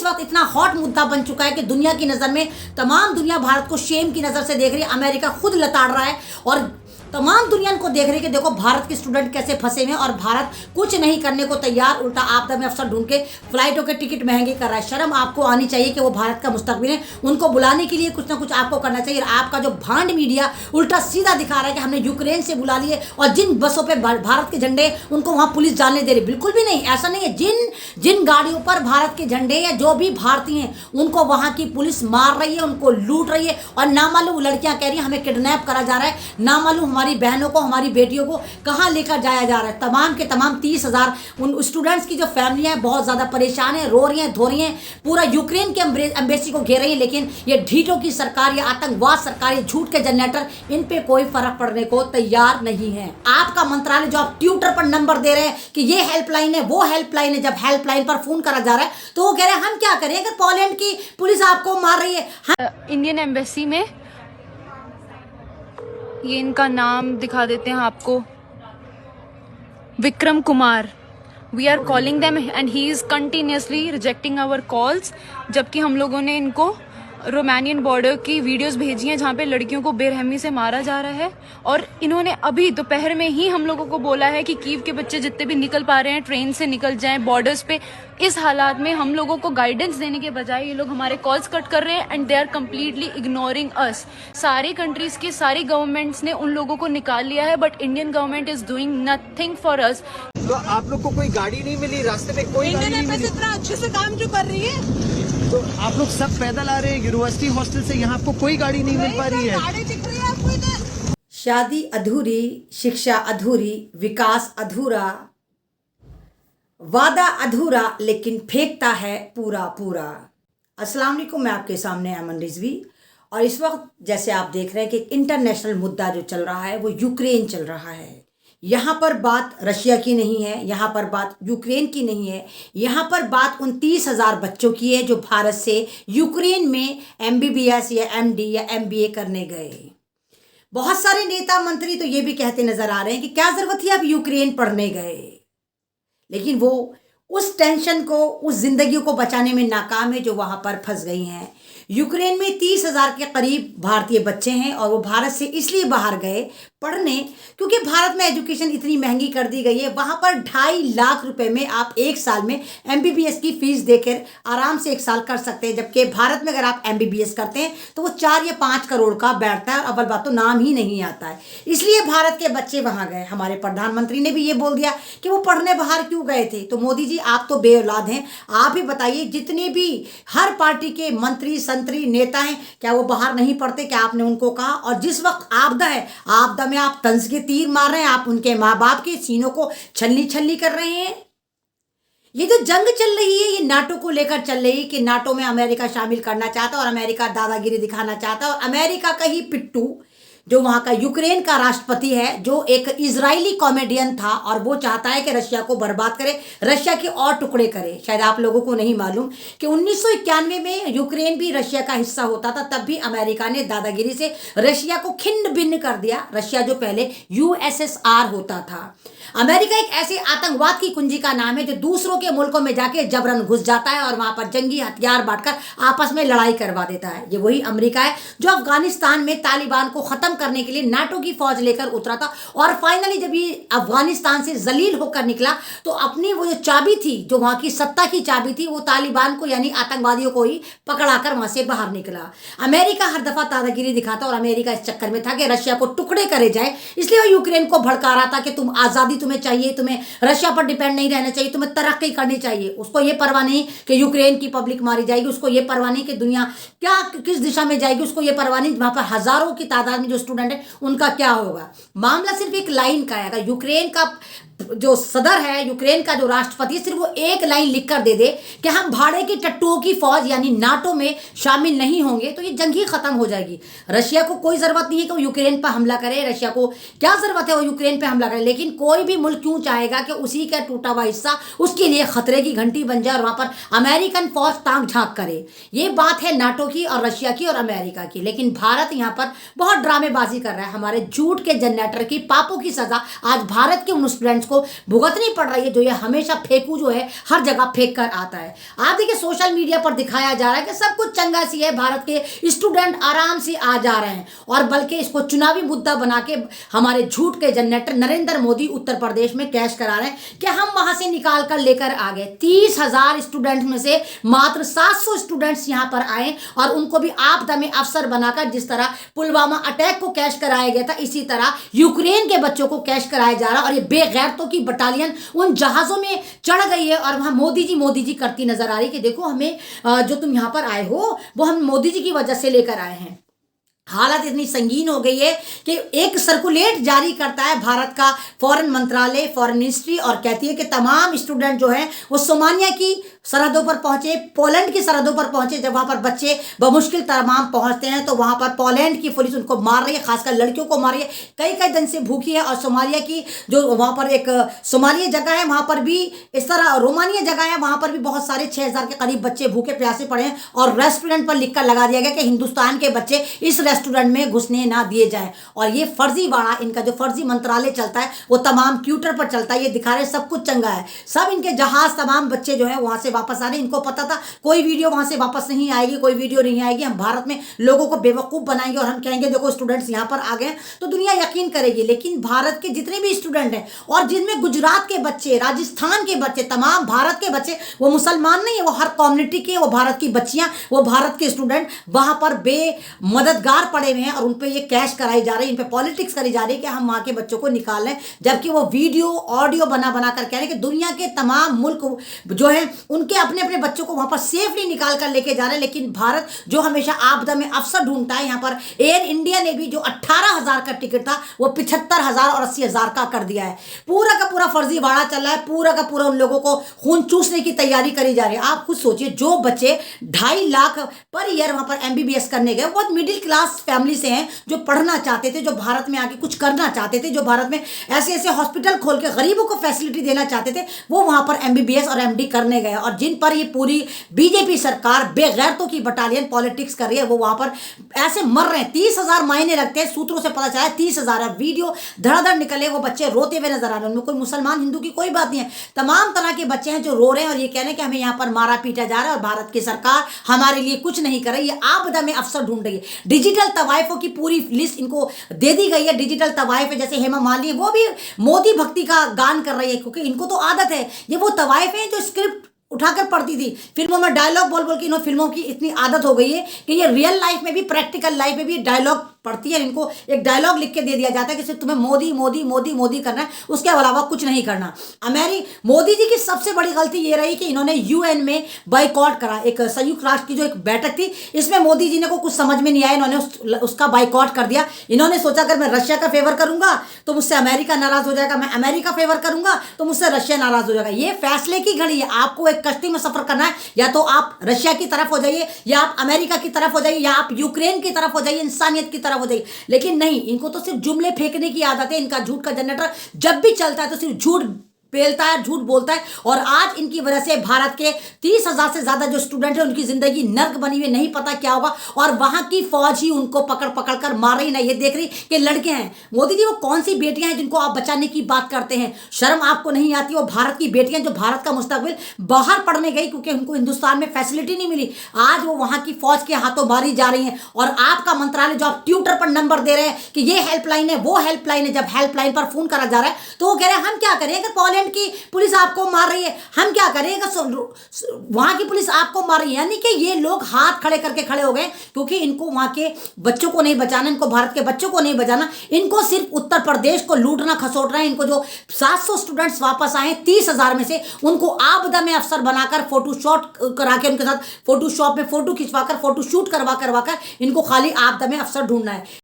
वक्त इतना हॉट मुद्दा बन चुका है कि दुनिया की नज़र में तमाम दुनिया भारत को शेम की नज़र से देख रही है। अमेरिका खुद लताड़ रहा है और तमाम दुनिया को देख रही है कि देखो भारत के स्टूडेंट कैसे फंसे हुए हैं और भारत कुछ नहीं करने को तैयार, उल्टा आपदा में अफसर ढूंढ के फ्लाइटों के टिकट महंगे कर रहा है। शर्म आपको आनी चाहिए कि वो भारत का मुस्तकबिल है, उनको बुलाने के लिए कुछ ना कुछ आपको करना चाहिए। और आपका जो भांड मीडिया उल्टा सीधा दिखा रहा है कि हमने यूक्रेन से बुला लिए और जिन बसों पर भारत के झंडे उनको वहाँ पुलिस जाने दे रही। बिल्कुल भी नहीं, ऐसा नहीं है। जिन गाड़ियों पर भारत के झंडे या जो भी भारतीय हैं उनको वहाँ की पुलिस मार रही है, उनको लूट रही है। और नामालूम लड़कियाँ कह रही हैं हमें किडनैप करा जा रहा है, नामालूम हमारी बहनों को, हमारी बेटियों को कहाँ लेकर जाया जा रहा है। तमाम के तमाम 30,000 उन स्टूडेंट्स की जो फैमिलियां हैं बहुत ज़्यादा परेशान हैं, रो रही हैं, धो रही हैं, पूरा यूक्रेन के एम्बेसी को घेर रही है। लेकिन ये ढीठों की सरकार, ये आतंकवाद सरकार, ये झूठ के जनरेटर, इन पे कोई फर्क पड़ने को तैयार नहीं है। आपका मंत्रालय जो आप ट्विटर पर नंबर दे रहे हैं कि ये हेल्पलाइन है, वो हेल्पलाइन है, जब हेल्पलाइन पर फोन करा जा रहा है तो वो कह रहे हैं हम क्या करें अगर पोलैंड की पुलिस आपको मार रही है। इंडियन एम्बेसी में ये इनका नाम दिखा देते हैं आपको, Vikram Kumar. We are calling them and he is continuously rejecting our calls, जबकि हम लोगों ने इनको रोमानियन बॉर्डर की वीडियोस भेजी हैं जहाँ पे लड़कियों को बेरहमी से मारा जा रहा है। और इन्होंने अभी दोपहर में ही हम लोगों को बोला है कि कीव के बच्चे जितने भी निकल पा रहे हैं ट्रेन से निकल जाएं बॉर्डर्स पे। इस हालात में हम लोगों को गाइडेंस देने के बजाय ये लोग हमारे कॉल्स कट कर रहे हैं and they are completely ignoring us. सारी कंट्रीज की सारी गवर्नमेंट्स ने उन लोगों को निकाल लिया है, but Indian government is doing nothing for us. तो आप लोग को कोई गाड़ी नहीं मिली रास्ते में? कोई गाड़ी नहीं मिली? इतना अच्छे से काम जो कर रही है, तो आप लोग सब पैदल आ रहे हैं यूनिवर्सिटी हॉस्टल से, यहाँ आपको कोई गाड़ी नहीं मिल पा रही है? गाड़ी दिख रही है आपको इधर? शादी अधूरी, शिक्षा अधूरी, विकास अधूरा, वादा अधूरा, लेकिन फेंकता है पूरा पूरा। अस्सलाम वालेकुम, मैं आपके सामने अमन रिजवी। और इस वक्त जैसे आप देख रहे हैं कि इंटरनेशनल मुद्दा जो चल रहा है वो यूक्रेन चल रहा है। यहाँ पर बात रशिया की नहीं है, यहाँ पर बात यूक्रेन की नहीं है, यहाँ पर बात उन 30,000 बच्चों की है जो भारत से यूक्रेन में MBBS या MD या MBA करने गए। बहुत सारे नेता मंत्री तो ये भी कहते नजर आ रहे हैं कि क्या जरूरत थी आप यूक्रेन पढ़ने गए, लेकिन वो उस टेंशन को, उस जिंदगी को बचाने में नाकाम है जो वहाँ पर फंस गई हैं। यूक्रेन में 30,000 के करीब भारतीय बच्चे हैं और वो भारत से इसलिए बाहर गए पढ़ने क्योंकि भारत में एजुकेशन इतनी महंगी कर दी गई है। वहाँ पर 2.5 लाख रुपए में आप एक साल में MBBS की फीस देकर आराम से एक साल कर सकते हैं, जबकि भारत में अगर आप MBBS करते हैं तो वो 4 या 5 करोड़ का बैठता है और अव्वल बात तो नाम ही नहीं आता है। इसलिए भारत के बच्चे वहाँ गए। हमारे प्रधानमंत्री ने भी ये बोल दिया कि वो पढ़ने बाहर क्यों गए थे। तो मोदी जी आप तो बे औलाद हैं, आप ही बताइए, जितने भी हर पार्टी के मंत्री संतरी नेता हैं क्या वो बाहर नहीं पढ़ते? क्या आपने उनको कहा? और जिस वक्त आपदा है, आपदा में आप तंज के तीर मार रहे हैं, आप उनके माँ बाप के सीनों को छलनी छलनी कर रहे हैं। ये जो जंग चल रही है ये नाटो को लेकर चल रही है कि नाटो में अमेरिका शामिल करना चाहता है और अमेरिका दादागिरी दिखाना चाहता है। और अमेरिका का ही पिट्टू जो वहाँ का यूक्रेन का राष्ट्रपति है, जो एक इजरायली कॉमेडियन था और वो चाहता है कि रशिया को बर्बाद करे, रशिया के और टुकड़े करे। शायद आप लोगों को नहीं मालूम कि 1991 में यूक्रेन भी रशिया का हिस्सा होता था, तब भी अमेरिका ने दादागिरी से रशिया को खिंड भिन्न कर दिया। रशिया जो पहले USSR होता था। अमेरिका एक ऐसे आतंकवाद की कुंजी का नाम है जो दूसरों के मुल्कों में जाके जबरन घुस जाता है और वहां पर जंगी हथियार बांटकर आपस में लड़ाई करवा देता है। ये वही अमेरिका है जो अफगानिस्तान में तालिबान को खत्म करने के लिए नाटो की फौज लेकर उतरा था और फाइनली जब ये अफगानिस्तान से जलील होकर निकला तो अपनी वो जो चाबी थी, जो वहां की सत्ता की चाबी थी, वो तालिबान को यानी आतंकवादियों को ही पकड़ाकर वहां से बाहर निकला। अमेरिका हर दफा दादागिरी दिखाता और अमेरिका इस चक्कर में था कि रशिया को टुकड़े करे जाए, इसलिए वो यूक्रेन को भड़का रहा था कि तुम आजादी तुम्हें चाहिए, तुम्हें रशिया पर डिपेंड नहीं रहना चाहिए, तुम्हें तरक्की करनी चाहिए। उसको ये परवाह नहीं कि यूक्रेन की पब्लिक मारी जाएगी, उसको ये परवाह नहीं कि दुनिया क्या किस दिशा में जाएगी, उसको ये परवाह नहीं वहां पर हजारों की तादाद में जो स्टूडेंट है उनका क्या होगा। मामला सिर्फ एक लाइन का है। अगर यूक्रेन का जो सदर है, यूक्रेन का जो राष्ट्रपति, सिर्फ वो एक लाइन लिखकर दे दे कि हम भाड़े की टट्टुओं की फौज यानी नाटो में शामिल नहीं होंगे, तो ये जंग ही खत्म हो जाएगी। रशिया को कोई जरूरत नहीं है कि वो यूक्रेन पर हमला करे, रशिया को क्या जरूरत है वो यूक्रेन पर हमला करे, लेकिन कोई भी मुल्क क्यों चाहेगा कि उसी का टूटा हुआ हिस्सा उसके लिए खतरे की घंटी बन जाए और वहां पर अमेरिकन फौज ताक झांक करे। ये बात है नाटो की और रशिया की और अमेरिका की। लेकिन भारत यहाँ पर बहुत ड्रामेबाजी कर रहा है। हमारे झूठ के जनरेटर की पापों की सजा आज भारत के उन स्टूडेंट्स कॉन्सिक्वेंस को भुगतनी पड़ रही है, जो ये हमेशा फेंकू जो है हर जगह फेंक कर आता है। आप देखिए सोशल मीडिया पर दिखाया जा रहा है कि सब कुछ चंगा सी है, भारत के स्टूडेंट आराम से आ जा रहे हैं, और बल्कि इसको चुनावी मुद्दा बना के हमारे झूठ के जनरेटर नरेंद्र मोदी उत्तर प्रदेश में कैश करा रहे हैं कि हम वहां से निकाल कर लेकर आ गए। 30,000 स्टूडेंट में से मात्र 700 स्टूडेंट्स यहां पर आए और उनको भी आपदा में अफसर बनाकर, जिस तरह पुलवामा अटैक को कैश कराया गया था, इसी तरह यूक्रेन के बच्चों को कैश कराया जा रहा है। और ये बेगैरतों की बटालियन उन जहाजों में चढ़ गई है और वहां मोदी जी करती नजर आ रही कि देखो हमें जो तुम यहां पर आए हो वो हम मोदी जी की वजह से लेकर आए हैं। हालत इतनी संगीन हो गई है कि एक सर्कुलेट जारी करता है भारत का फॉरेन मंत्रालय, फॉरेन मिनिस्ट्री, और कहती है कि तमाम स्टूडेंट जो हैं वो सोमालिया की सरहदों पर पहुंचे, पोलैंड की सरहदों पर पहुंचे। जब वहां पर बच्चे बमुश्किल तमाम पहुंचते हैं तो वहां पर पोलैंड की पुलिस उनको मार रही है, खासकर लड़कियों को मार रही है, कई कई दिन से भूखी है। और सोमालिया की जो वहां पर एक सोमालिया जगह है, वहां पर भी इस तरह रोमानिया जगह है, वहां पर भी बहुत सारे 6,000 के करीब बच्चे भूखे प्यासे पड़े हैं और रेस्टोरेंट पर लिखकर लगा दिया गया कि हिंदुस्तान के बच्चे इस रेस्टोरेंट में घुसने ना दिए जाएं। और ये फर्जीवाड़ा, इनका जो फर्जी मंत्रालय चलता है वो तमाम ट्विटर पर चलता है, ये दिखा रहे सब कुछ चंगा है, सब इनके जहाज तमाम बच्चे जो है वहां से वापस आ रहे हैं। इनको पता था कोई वीडियो वहां से वापस नहीं आएगी, कोई वीडियो नहीं आएगी, हम भारत में लोगों को बेवकूफ बनाएंगे और हम कहेंगे देखो स्टूडेंट्स यहां पर आ गए, तो दुनिया यकीन करेगी। लेकिन भारत के जितने भी स्टूडेंट हैं, और जिनमें गुजरात के बच्चे, राजस्थान के बच्चे, तमाम भारत के बच्चे, वो मुसलमान नहीं है, वो हर कम्युनिटी के, वो भारत की बच्चियां, वो भारत के स्टूडेंट वहां पर बेमददगार पड़े हुए हैं और उन पे ये कैश कराई जा रही है, इन पे पॉलिटिक्स करी जा रही है कि हम वहां के बच्चों को निकाल लें, जबकि वो वीडियो ऑडियो बना कर कह रहे हैं कि दुनिया के तमाम मुल्क जो है उनके अपने अपने बच्चों को वहां पर सेफली निकाल कर लेके जा रहे हैं। लेकिन भारत जो हमेशा आपदा में अफसर ढूंढता है, यहाँ पर एयर इंडिया ने भी जो 18,000 का टिकट था वो 75,000 और 80,000 का कर दिया है। पूरा का पूरा फर्जीवाड़ा चल रहा है, पूरा का पूरा उन लोगों को खून चूसने की तैयारी करी जा रही है। आप खुद सोचिए, जो बच्चे 2.5 लाख पर ईयर वहां पर MBBS करने गए, बहुत मिडिल क्लास फैमिली से हैं, जो पढ़ना चाहते थे, जो भारत में आके कुछ करना चाहते थे, जो भारत में ऐसे ऐसे हॉस्पिटल खोल के गरीबों को फैसिलिटी देना चाहते थे, वो वहां पर MBBS और MD करने गए। और जिन पर ये पूरी बीजेपी सरकार बेगैरतों की बटालियन पॉलिटिक्स कर रही है, वो वहां पर ऐसे मर रहे हैं। 30,000 मायने रखते हैं, सूत्रों से पता चला 30,000 है। वीडियो धड़ाधड़ निकले, वो बच्चे रोते हुए नजर आ रहे हैं, उनमें कोई मुसलमान हिंदू की कोई बात नहीं है, तमाम तरह के बच्चे हैं जो रो रहे हैं और ये कह रहे हैं कि हमें यहाँ पर मारा पीटा जा रहा है और भारत की सरकार हमारे लिए कुछ नहीं कर रही है, आपदा में अफसर ढूंढ रही है। डिजिटल तवाइफों की पूरी लिस्ट इनको दे दी गई है। डिजिटल तवाइफ जैसे हेमा मालिनी, वो भी मोदी भक्ति का गान कर रही है, क्योंकि इनको तो आदत है, ये वो तवाइफ हैं जो स्क्रिप्ट उठाकर पढ़ती थी, फिल्मों में डायलॉग बोल बोल के इन्होंने फिल्मों की इतनी आदत हो गई है कि ये रियल लाइफ में भी, प्रैक्टिकल लाइफ में भी डायलॉग पढ़ती है। इनको एक डायलॉग लिख के दे दिया जाता है कि सिर्फ तुम्हें मोदी मोदी मोदी मोदी करना है, उसके अलावा कुछ नहीं करना। मोदी जी की सबसे बड़ी गलती ये रही कि इन्होंने UN में बाइकॉट करा, एक संयुक्त राष्ट्र की जो एक बैठक थी, इसमें मोदी जी ने को कुछ समझ में नहीं आया, इन्होंने उसका बाइकॉट कर दिया। इन्होंने सोचा अगर मैं रशिया का फेवर करूंगा तो मुझसे अमेरिका नाराज हो जाएगा, मैं अमेरिका फेवर करूंगा तो मुझसे रशिया नाराज हो जाएगा। ये फैसले की घड़ी है, आपको एक कश्ती में सफर करना है, या तो आप रशिया की तरफ हो जाइए, या आप अमेरिका की तरफ हो जाइए, या आप यूक्रेन की तरफ हो जाइए, इंसानियत की तरफ हो जाइए। लेकिन नहीं, इनको तो सिर्फ जुमले फेंकने की आदत है। इनका झूठ का जनरेटर जब भी चलता है तो सिर्फ झूठ पेलता है, झूठ बोलता है। और आज इनकी वजह से भारत के 30,000 से ज्यादा जो स्टूडेंट हैं उनकी जिंदगी नर्क बनी हुई, नहीं पता क्या होगा। और वहां की फौज ही उनको पकड़ पकड़ कर मार रही ना, ये देख रही कि लड़के हैं। मोदी जी वो कौन सी बेटियां हैं जिनको आप बचाने की बात करते हैं? शर्म आपको नहीं आती? वो भारत की बेटियां जो भारत का मुस्तकबिल बाहर पढ़ने गई क्योंकि उनको हिंदुस्तान में फैसिलिटी नहीं मिली, आज वो वहां की फौज के हाथों मारी जा रही हैं। और आपका मंत्रालय जो आप ट्विटर पर नंबर दे रहे हैं कि ये हेल्पलाइन है, वो हेल्पलाइन है, जब हेल्पलाइन पर फोन करा जा रहा है तो वो कह रहे हैं हम क्या करें अगर पोलैंड की पुलिस आपको मार रही है, हम क्या करेंगे, वहां की पुलिस आपको मार रही है। यानी कि ये लोग हाथ खड़े करके खड़े हो गए क्योंकि इनको वहां के बच्चों को नहीं बचाना, इनको भारत के बच्चों को नहीं बचाना, इनको सिर्फ उत्तर प्रदेश को लूटना खसोटना है। इनको जो 700 स्टूडेंट्स वापस आए 30,000 में से, उनको आपदा में अफसर बनाकर फोटोशॉट करा के उनके साथ फोटोशॉप में फोटो खिंचवाकर फोटोशूट करवा कर इनको खाली आपदा में अफसर ढूंढना है।